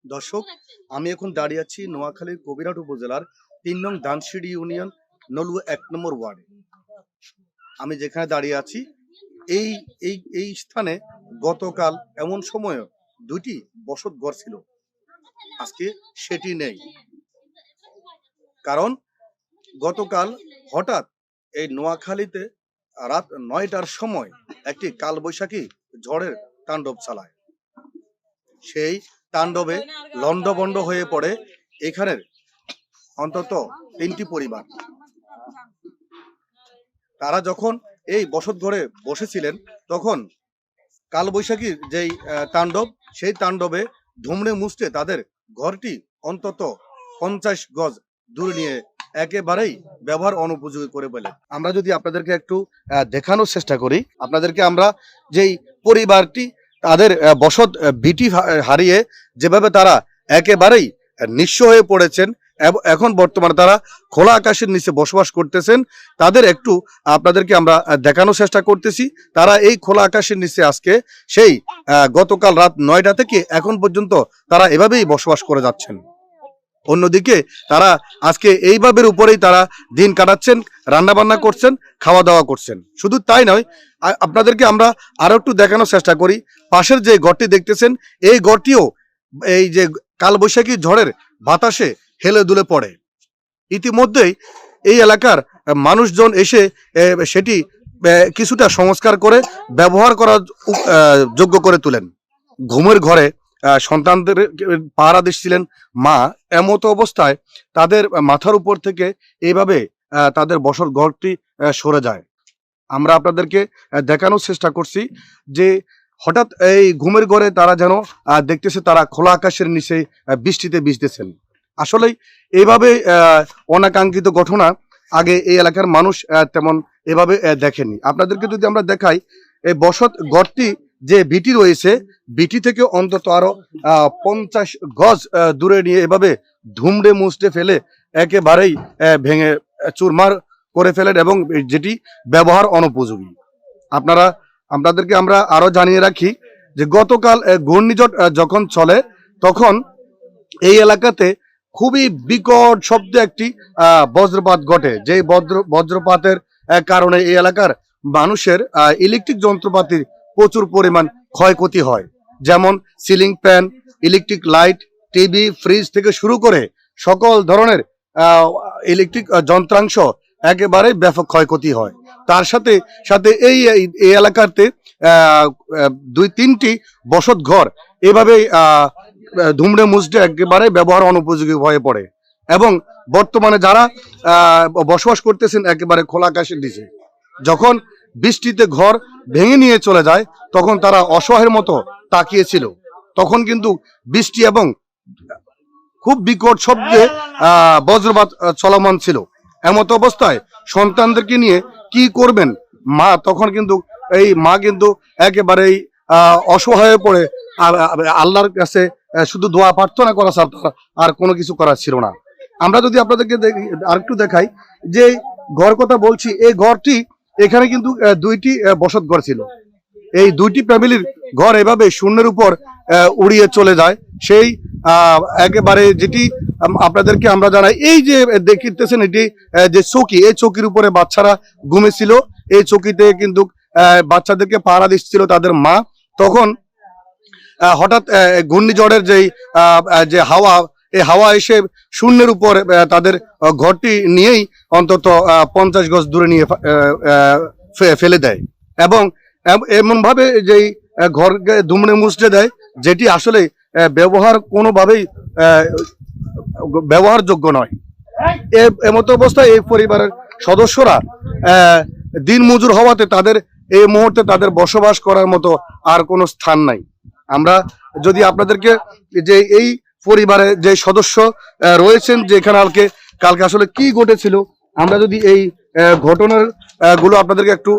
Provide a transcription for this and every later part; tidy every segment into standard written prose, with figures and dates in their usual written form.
দর্শক, আমি এখন দাঁড়িয়ে আছি নোয়াখালীর কবিরহাট উপজেলার ৩ নং দানসিঁড়ি ইউনিয়ন নলুয়া ১ নম্বর ওয়ার্ডে। আমি যেখানে দাঁড়িয়ে আছি এই এই এই স্থানে গতকাল এমন সময় দুইটি বসত ঘর ছিল, আজকে সেটি নেই। কারণ গতকাল হঠাৎ এই নোয়াখালীতে রাত ৯টার সময় একটি কালবৈশাখী ঝড়ের তাণ্ডব চালায়। সেই তাণ্ডবে লণ্ডভণ্ড হয়ে পড়ে এখানের অন্তত ৩টি পরিবার। তারা যখন এই বসত ঘরে বসেছিলেন তখন কালবৈশাখীর যেই তাণ্ডব, সেই তাণ্ডবে ধুমড়ে মুচড়ে তাদের ঘরটি অন্তত 50 গজ দূরে নিয়ে একেবারেই ব্যবহার অনুপযোগী করে বলে। আমরা যদি আপনাদেরকে একটু দেখানোর চেষ্টা করি, আপনাদেরকে আমরা যেই পরিবারটি তাদের বসত ভিটি হারিয়ে যেভাবে তারা একেবারেই নিঃস্ব হয়ে পড়েছেন, এখন বর্তমানে তারা খোলা আকাশের নিচে বসবাস করতেছেন, তাদের একটু আপনাদেরকে আমরা দেখানোর চেষ্টা করতেছি। তারা এই খোলা আকাশের নিচে আজকে সেই গতকাল রাত ৯টা থেকে এখন পর্যন্ত তারা এভাবেই বসবাস করে যাচ্ছেন। অন্যদিকে তারা আজকে এইভাবে উপরেই তারা দিন কাটাচ্ছেন, রান্না বান্না করছেন, খাওয়া দাওয়া করছেন। শুধু তাই নয়, আপনাদেরকে আমরা আরো একটু দেখানোর চেষ্টা করি। পাশের যে ঘরটি দেখতেছেন, এই ঘরটিও এই যে কালবৈশাখী ঝড়ের বাতাসে হেলে দুলে পড়ে। ইতিমধ্যেই এই এলাকার মানুষজন এসে সেটি কিছুটা সংস্কার করে ব্যবহার করার যোগ্য করে তোলেন। ঘুমের ঘরে সন্তানদের পাহারা দিচ্ছিলেন মা, এমতো অবস্থায় তাদের মাথার উপর থেকে এইভাবে তাদের বসত ঘরটি সরে যায়। আমরা আপনাদেরকে দেখানোর চেষ্টা করছি যে হঠাৎ এই ঘুমের ঘরে তারা যেন দেখতেছে তারা খোলা আকাশের নিচে বৃষ্টিতে ভিজতেছেন। আসলেই এইভাবে অনাকাঙ্ক্ষিত ঘটনা আগে এই এলাকার মানুষ তেমন এভাবে দেখেনি। আপনাদেরকে যদি আমরা দেখাই, এই বসত ঘরটি যে ভিটি রয়েছে, ভিটি থেকে অন্তত আরো 50 গজ দূরে নিয়ে এভাবে ধুমড়ে মুচড়ে ফেলে একেবারেই ভেঙে চুরমার করে ফেলেন এবং যেটি ব্যবহার অনুপযোগী। আপনাদেরকে আমরা আরো জানিয়ে রাখি যে গতকাল ঘূর্ণিঝড় যখন চলে তখন এই এলাকাতে খুবই বিকট শব্দে একটি বজ্রপাত ঘটে। যে বজ্রপাতের কারণে এই এলাকার মানুষের ইলেকট্রিক যন্ত্রপাতির প্রচুর পরিমাণ ক্ষয়ক্ষতি হয়। যেমন ceiling fan, electric light, TV, fridge থেকে শুরু করে সকল ধরনের ইলেকট্রিক যন্ত্রাংশ একেবারে ব্যাপক ক্ষয়ক্ষতি হয়। তার সাথে সাথে এই এলাকাতে ২-৩টি বসত ঘর এভাবেই ধুমড়ে মুচড়ে একেবারে ব্যবহার অনুপযোগী হয়ে পড়ে এবং বর্তমানে যারা বসবাস করতেছেন একেবারে খোলা আকাশের নিচে, যখন বৃষ্টিতে ঘর ভেঙে নিয়ে চলে যায় তখন তারা অসহায়ের মতো তাকিয়েছিল। তখন কিন্তু বৃষ্টি এবং খুব বিকট শব্দে বজ্রপাত চলমান ছিল। এমত অবস্থায় সন্তানদেরকে নিয়ে কি করবেন মা, তখন কিন্তু এই মা কিন্তু একেবারেই অসহায় পড়ে আল্লাহর কাছে শুধু দোয়া প্রার্থনা করা ছাড়া আর কোনো কিছু করার ছিল না। আমরা যদি আপনাদেরকে আরেকটু দেখাই যে ঘর কথা বলছি, এই ঘরটি এখানে কিন্তু 2টি বসত ঘর ছিল। এই 2টি ফ্যামিলির ঘর এভাবে শূন্যের উপর উড়িয়ে চলে যায়। সেই একেবারে যেটি আপনাদেরকে আমরা জানাই, এই যে দেখতেছেন এটি যে চৌকি, এই চৌকির উপরে বাচ্চারা ঘুমেছিল। এই চৌকিতে কিন্তু বাচ্চাদেরকে পাহারা দিচ্ছিল তাদের মা। তখন হঠাৎ ঘূর্ণিঝড়ের যে হাওয়া, এই হাওয়া এসে শূন্যের উপর তাদের ঘরটি নিয়েই অন্তত 50 গজ দূরে নিয়ে ফেলে দেয় এবং এমন ভাবে যেই ঘরকে দুমড়ে মুচড়ে দেয় যেটি আসলে ব্যবহার কোনোভাবেই ব্যবহারযোগ্য নয়। এমতো অবস্থায় এই পরিবারের সদস্যরা দিন মজুর হওয়াতে তাদের এই মুহূর্তে তাদের বসবাস করার মতো আর কোনো স্থান নাই। আমরা যদি আপনাদেরকে যে এই পরিবারে যে সদস্য রয়েছেন যে এখানে কালকে আসলে কি ঘটেছিল, আমরা যদি এই ঘটনার গুলো আপনাদেরকে একটু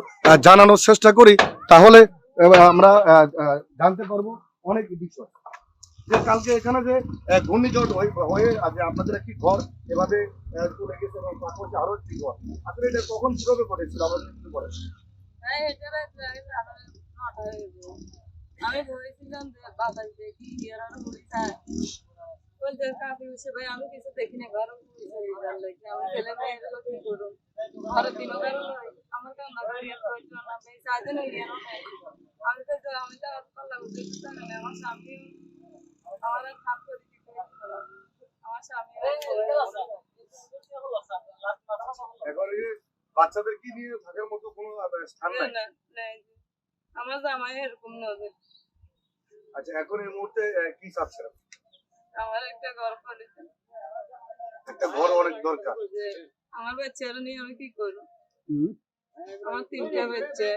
জানানোর চেষ্টা করি তাহলে আমরা জানতে পারবো অনেক বিষয়। যে কালকে এখানে যে ঘূর্ণিঝড় হয়ে আপনাদের একটি ঘর এভাবে চলে গেছে এবং পাশাপাশি আরো একটি ঘর, আসলে এটা কখন কিভাবে ঘটেছিল আমাদের একটু বলেন। আমি বলেছিলাম যে বাজার দেখি হয়েছে ভাই, আমি কিছু দেখি না, ঘর আমি ছেলে মেয়ের লোক কি করবো, ঘরের দিনও কারণ আমার কাছে না গাড়ি আর হইতো না, আমি সাজে না গিয়ে আমি তো পাল্লা বুঝতে পারি না, আমার স্বামী আমার আর খাপ করে দিতে পারছিল না। আমার স্বামী এখন এই বাচ্চাদের কি নিয়ে থাকার মতো কোনো স্থান নাই? না নাই, আমার জামাই এরকম নজর। আচ্ছা, এখন এই মুহূর্তে কি চাচ্ছেন? আমার একটা ঘর করেছে, একটা ঘর অনেক দরকার। আমার বাচ্চারা নিয়ে আমি কি করবো? আমার 3টা বাচ্চা,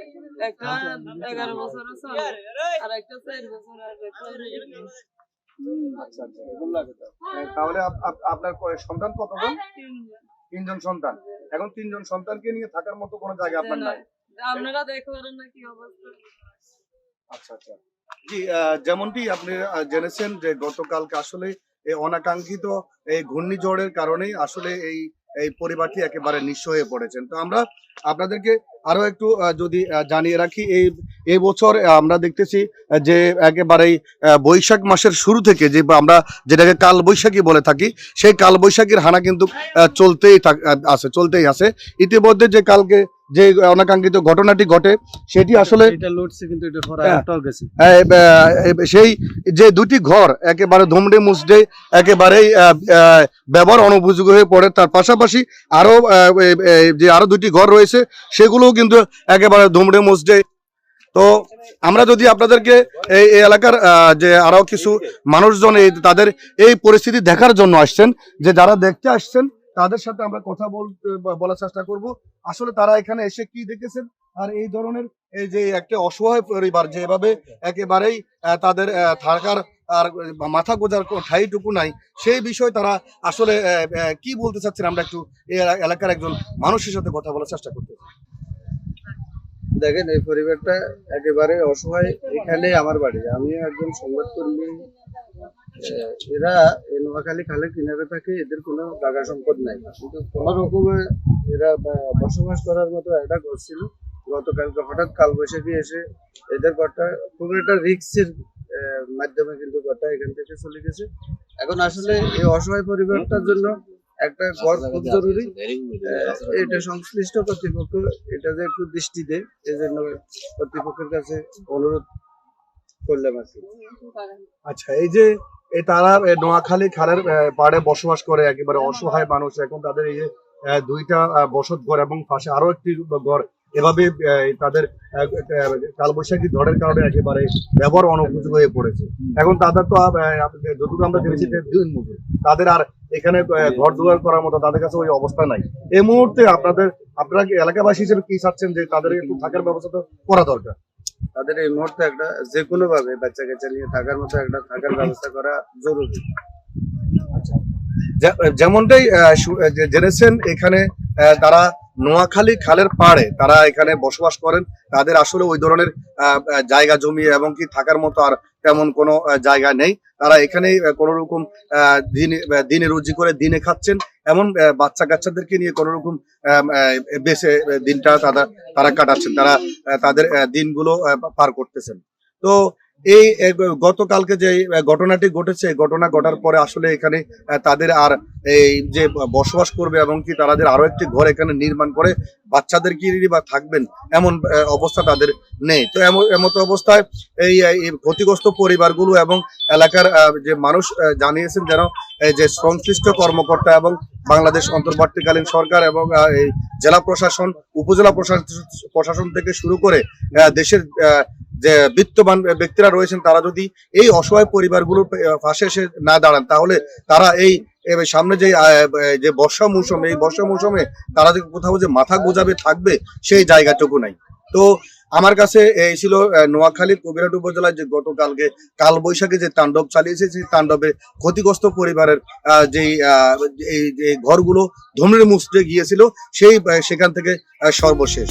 একটা 11 বছরের ছোট আর একটা 4 বছর আর একটা আচ্ছা আচ্ছা, এরকম লাগে তো। তাহলে আপনার সন্তান কতজন? 3জন সন্তান। এখন 3জন সন্তানকে নিয়ে থাকার মতো কোনো জায়গা আপনার নাই? আপনারা দেখতে পারেন না কি অবস্থা। আচ্ছা আচ্ছা, জি, যেমনটি আপনি জেনেছেন যে গতকালকে আসলে এই অনাকাঙ্ক্ষিত এই ঘূর্ণিঝড়ের কারণেই আসলে এই এই পরিবারটি একেবারে নিঃস্ব হয়ে পড়েছেন। তো আমরা আপনাদেরকে আরো একটু যদি জানিয়ে রাখি, এই বছর আমরা দেখতেছি যে একেবারেই বৈশাখ মাসের শুরু থেকে যে আমরা যেটাকে কাল বৈশাখী বলে থাকি, সেই কাল বৈশাখীর হানা কিন্তু চলতেই আছে। ইতিমধ্যে যে কালকে যে অনাকাঙ্ক্ষিত ঘটনাটি ঘটে সেটি আসলে সেই যে দুটি ঘর একেবারে ধুমড়ে মুচড়ে একেবারেই ব্যবহার অনুপযোগী হয়ে পড়ে, তার পাশাপাশি আরো যে আরো দুটি ঘর রয়েছে সেগুলোও কিন্তু একেবারে ধুমড়ে মুচড়ে। তো আমরা যদি আপনাদেরকে এই এলাকার যে আরো কিছু মানুষজন তাদের এই পরিস্থিতি দেখার জন্য আসছেন, যে যারা দেখতে আসছেন তাদের সাথে আমরা কথা বলার চেষ্টা করব আসলে তারা এখানে এসে কি দেখেছেন, আর এই ধরনের এই যে একটা অসহায় পরিবার যেভাবে একেবারেই তাদের থাকার আর মাথা গোজার ঠাইটুকু নাই, সেই বিষয় তারা আসলে কি বলতে চাচ্ছেন আমরা একটু এই এলাকার একজন মানুষের সাথে কথা বলার চেষ্টা করতে। দেখেন, এই পরিবারটা একেবারে অসহায়। এখানে আমার বাড়ি, আমি একজন সংবাদকর্মী। এরা নোয়াখালী খালের কিনারে থাকে, এদের কোনো জায়গা সম্পদ নাই, কিন্তু কোনো রকমে এরা বসবাস করার মতো একটা ঘর ছিল। গতকালকে হঠাৎ কালবৈশাখী এসে এদের ঘরটা খুব একটা রিস্কের মাধ্যমে কিন্তু ঘরটা এখান থেকে চলে গেছে। এখন আসলে এই অসহায় পরিবারটার জন্য একটা ঘর খুব জরুরি। এটা সংশ্লিষ্ট কর্তৃপক্ষ এটা যে একটু দৃষ্টি দেয়, এই জন্য কর্তৃপক্ষের কাছে অনুরোধ করলাম আর কি। আচ্ছা, এই যে তারা নোয়াখালী খালের পাড়ে বসবাস করে একেবারে অসহায় মানুষ, এখন তাদের এই যে দুইটা বসত ঘর এবং পাশে আরো একটি ঘর এভাবে তাদের কালবৈশাখী ঝড়ের কারণে একেবারে ব্যবহার অনুপযোগী হয়ে পড়েছে। এখন তাদের তো যতটুকু আমরা জেনেছি দিন মজুর, তাদের আর এখানে ঘর দুয়ার করার মতো তাদের কাছে ওই অবস্থা নাই। এই মুহূর্তে আপনারা এলাকাবাসী হিসেবে কি চাচ্ছেন যে তাদের একটু থাকার ব্যবস্থা তো করা দরকার? তাদের এই মুহূর্তে একটা যে কোনো ভাবে বাচ্চা কাচ্চা নিয়ে থাকার মতো একটা থাকার ব্যবস্থা করা জরুরি। যেমনটাই জেনেছেন, এখানে তারা নোয়াখালী খালের পাড়ে তারা এখানে বসবাস করেন, তাদের আসলে ওই ধরনের জায়গা জমি এবং কি থাকার মতো আর তেমন কোনো জায়গা নেই। তারা এখানেই কোন রকম দিনে রুজি করে দিনে খাচ্ছেন, এমন বাচ্চা কাচ্চাদেরকে নিয়ে কোন রকম বেঁচে দিনটা তারা কাটাচ্ছেন, তারা তাদের দিনগুলো পার করতেছেন। তো এই গতকালকে যে ঘটনাটি ঘটেছে, ঘটনা ঘটার পরে আসলে এখানে তাদের আর এই যে বসবাস করবে এবং কি তাদের আরো একটি ঘর এখানে নির্মাণ করে বাচ্চাদের কি বা থাকবেন এমন অবস্থা তাদের নেই। তো এমত অবস্থায় এই ক্ষতিগ্রস্ত পরিবারগুলো এবং এলাকার যে মানুষ জানিয়েছেন যেন এই যে সংশ্লিষ্ট কর্মকর্তা এবং বাংলাদেশ অন্তর্বর্তীকালীন সরকার এবং এই জেলা প্রশাসন, উপজেলা প্রশাসন থেকে শুরু করে দেশের যে বিত্তবান ব্যক্তিরা রয়েছেন, তারা যদি এই অসহায় পরিবারগুলোর পাশে এসে না দাঁড়ান, তাহলে তারা এই সামনে যে বর্ষা মৌসুম, এই বর্ষা মৌসুমে তারা যে কোথাও যে মাথা গোজাবে থাকবে সেই জায়গাটুকু নাই। তো আমার কাছে এই ছিল নোয়াখালী কবিরহাট উপজেলায় যে গতকালকে কাল বৈশাখী যে তাণ্ডব চালিয়েছে, সেই তাণ্ডবে ক্ষতিগ্রস্ত পরিবারের যেই ঘরগুলো ধুমড়ে মুচড়ে গিয়েছিল, সেখান থেকে সর্বশেষ।